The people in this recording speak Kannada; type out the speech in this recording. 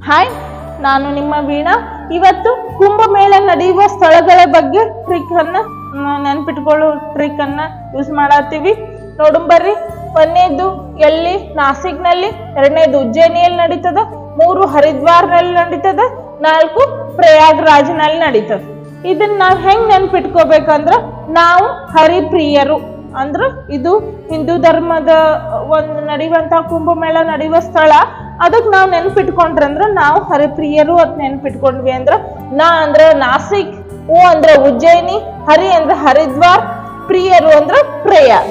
ಹಾಯ್, ನಾನು ನಿಮ್ಮ ವೀಣಾ. ಇವತ್ತು ಕುಂಭಮೇಳ ನಡೆಯುವ ಸ್ಥಳಗಳ ಬಗ್ಗೆ ಟ್ರಿಕ್ ಅನ್ನ ನೆನ್ಪಿಟ್ಕೊಳ್ಳೋ ಟ್ರಿಕ್ ಅನ್ನ ಯೂಸ್ ಮಾಡತ್ತೀವಿ. ನೋಡುಂಬರ್ರಿ. ಒಂದನೇದು ಎಲ್ಲಿ? ನಾಸಿಕ್ನಲ್ಲಿ. ಎರಡನೇದು ಉಜ್ಜಯಿನಿಯಲ್ಲಿ ನಡೀತದ. 3 ಹರಿದ್ವಾರ್ನಲ್ಲಿ ನಡೀತದ. 4 ಪ್ರಯಾಗ್ರಾಜ್ನಲ್ಲಿ ನಡೀತದ. ಇದನ್ನ ನಾವ್ ಹೆಂಗ್ ನೆನ್ಪಿಟ್ಕೋಬೇಕಂದ್ರ, ನಾವು ಹರಿಪ್ರಿಯರು ಅಂದ್ರ ಇದು ಹಿಂದೂ ಧರ್ಮದ ಒಂದು ನಡೆಯುವಂತ ಕುಂಭಮೇಳ ನಡೆಯುವ ಸ್ಥಳ. ಅದಕ್ ನಾವ್ ನೆನ್ಪಿಟ್ಕೊಂಡ್ರಂದ್ರ ನಾವು ಹರಿಪ್ರಿಯರು ಅಂತ ನೆನ್ಪಿಟ್ಕೊಂಡ್ವಿ ಅಂದ್ರ, ನಾ ಅಂದ್ರ ನಾಸಿಕ್, ಉ ಅಂದ್ರ ಉಜ್ಜಯಿನಿ, ಹರಿ ಅಂದ್ರ ಹರಿದ್ವಾರ್, ಪ್ರಿಯರು ಅಂದ್ರ ಪ್ರಯಾಗ್.